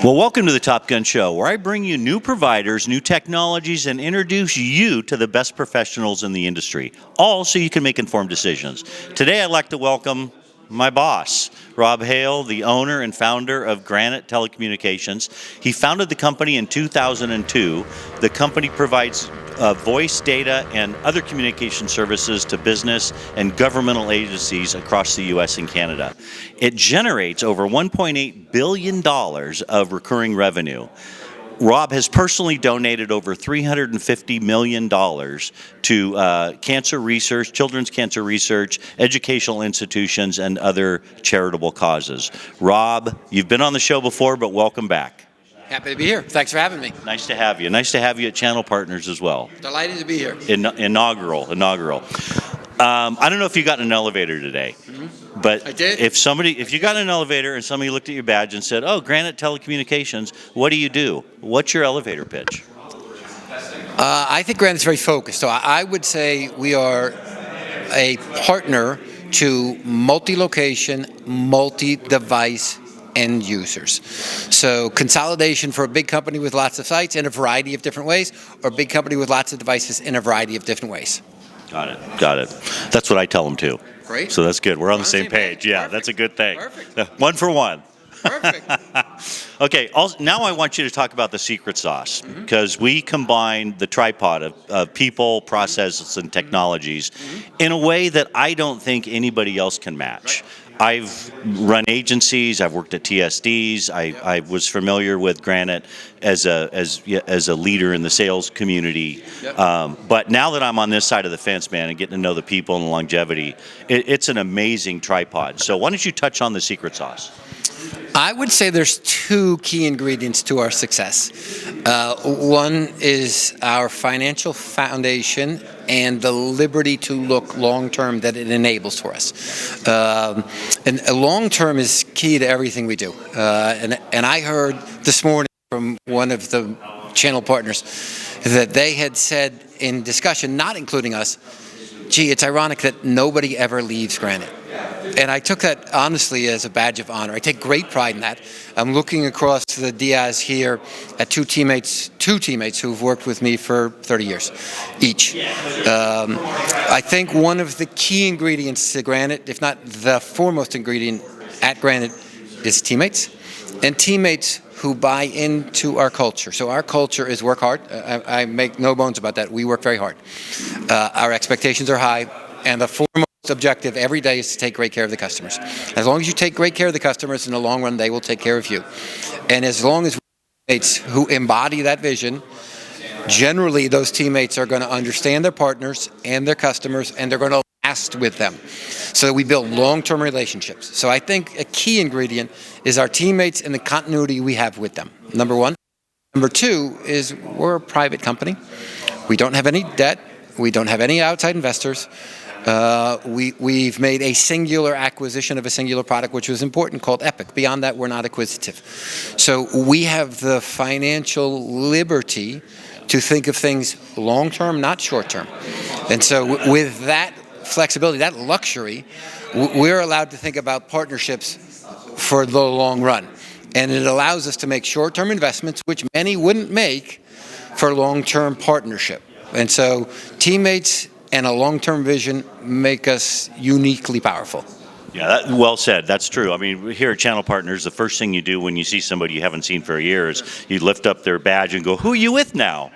Well, welcome to the Top Gun Show, where I bring you new providers, new technologies, and introduce you to the best professionals in the industry, all so you can make informed decisions. Today, I'd like to welcome my boss, Rob Hale, the owner and founder of Granite Telecommunications. He founded the company in 2002. The company provides voice, data, and other communication services to business and governmental agencies across the U.S. and Canada. It generates over $1.8 billion of recurring revenue. Rob has personally donated over $350 million to cancer research, children's cancer research, educational institutions, and other charitable causes. Rob, you've been on the show before, but welcome back. Happy to be here. Thanks for having me. Nice to have you. Nice to have you at Channel Partners as well. Delighted to be here. Inaugural. I don't know if you got in an elevator today, but I did. If you got in an elevator and somebody looked at your badge and said, "Oh, Granite Telecommunications, what do you do?" What's your elevator pitch? I think Granite's very focused. So I would say we are a partner to multi-location, multi-device end users. So consolidation for a big company with lots of sites in a variety of different ways, or a big company with lots of devices in a variety of different ways. Got it. That's what I tell them too. Great. So that's good. We're on the same page. Yeah, Perfect. That's a good thing. Perfect. One for one. Perfect. Okay, now I want you to talk about the secret sauce, because we combine the tripod of people, processes, and technologies in a way that I don't think anybody else can match. Right. I've run agencies. I've worked at TSDs. I was familiar with Granite as a leader in the sales community. Yep. But now that I'm on this side of the fence, man, and getting to know the people and the longevity, it's an amazing tripod. So why don't you touch on the secret sauce? I would say there's two key ingredients to our success. One is our financial foundation and the liberty to look long-term that it enables for us. And long-term is key to everything we do. And I heard this morning from one of the channel partners that they had said in discussion, not including us, gee, it's ironic that nobody ever leaves Granite. And I took that honestly as a badge of honor. I take great pride in that. I'm looking across the Diaz here at two teammates who've worked with me for 30 years each. I think one of the key ingredients to Granite, if not the foremost ingredient at Granite, is teammates. And teammates who buy into our culture. So our culture is work hard. I make no bones about that. We work very hard. Our expectations are high, and the foremost objective every day is to take great care of the customers. As long as you take great care of the customers, in the long run, they will take care of you. And as long as we have teammates who embody that vision, generally those teammates are going to understand their partners and their customers, and they're going to last with them. So we build long-term relationships. So I think a key ingredient is our teammates and the continuity we have with them, number one. Number two is we're a private company. We don't have any debt. We don't have any outside investors. We've made a singular acquisition of a singular product, which was important, called Epic. Beyond that, we're not acquisitive. So we have the financial liberty to think of things long-term, not short-term. And so with that flexibility, that luxury, we're allowed to think about partnerships for the long run. And it allows us to make short-term investments, which many wouldn't make for long-term partnership. And so teammates and a long-term vision make us uniquely powerful. Yeah, well said. That's true. I mean, here at Channel Partners, the first thing you do when you see somebody you haven't seen for a year is you lift up their badge and go, "Who are you with now?"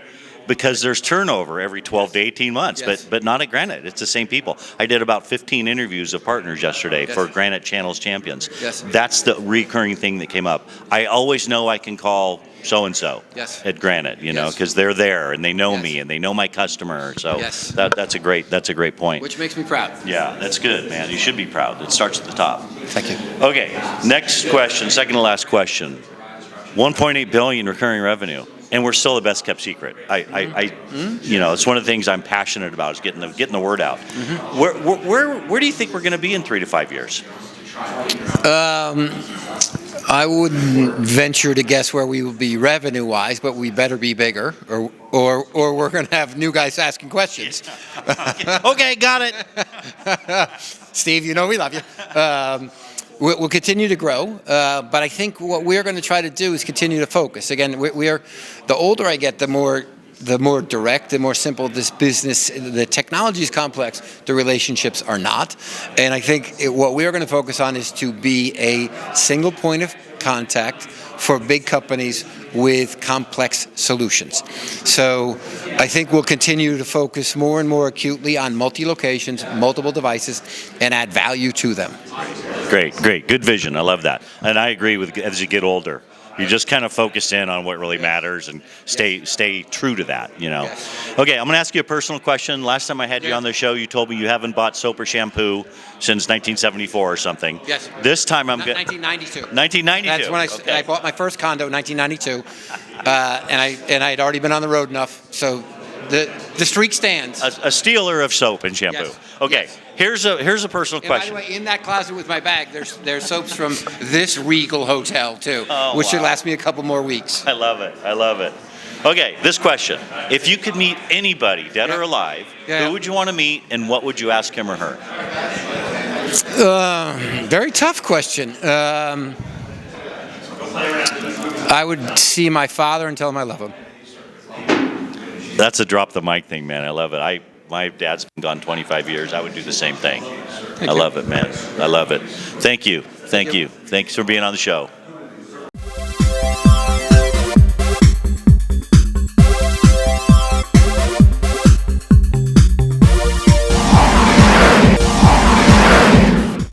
Because there's turnover every 12 to 18 months, yes. but not at Granite. It's the same people. I did about 15 interviews of partners yesterday for Granite Channels Champions. Yes. That's the recurring thing that came up. I always know I can call so-and-so at Granite, you know, because they're there and they know me and they know my customer. So that's a great point. Which makes me proud. Yeah, that's good, man. You should be proud. It starts at the top. Thank you. Okay, next question, second to last question. 1.8 billion recurring revenue. And we're still the best kept secret. You know, it's one of the things I'm passionate about is getting the word out. Where do you think we're going to be in 3 to 5 years? I wouldn't venture to guess where we will be revenue-wise, but we better be bigger, or we're going to have new guys asking questions. Okay, got it. Steve, you know we love you. We'll continue to grow, but I think what we're going to try to do is continue to focus. Again, the older I get, the more direct, the more simple this business, the technology is complex, the relationships are not. And I think what we are going to focus on is to be a single point of contact for big companies with complex solutions. So I think we'll continue to focus more and more acutely on multi-locations, multiple devices, and add value to them. Great. Good vision. I love that. And I agree with as you get older. You just kind of focus in on what really matters and stay true to that, you know. Yes. Okay, I'm going to ask you a personal question. Last time I had you on the show, you told me you haven't bought soap or shampoo since 1974 or something. Yes. This time I'm 1992. 1992. That's when I bought my first condo in 1992, and I had already been on the road enough, so the streak stands. A stealer of soap and shampoo. Yes. Okay. Yes. Here's a personal question. By the way, in that closet with my bag, there's soaps from this Regal hotel too, which should last me a couple more weeks. I love it. Okay, this question. If you could meet anybody, dead or alive, who would you want to meet and what would you ask him or her? Very tough question. I would see my father and tell him I love him. That's a drop the mic thing, man. I love it. My dad's been gone 25 years. I would do the same thing. I love it, man. I love it. Thank you. Thanks for being on the show.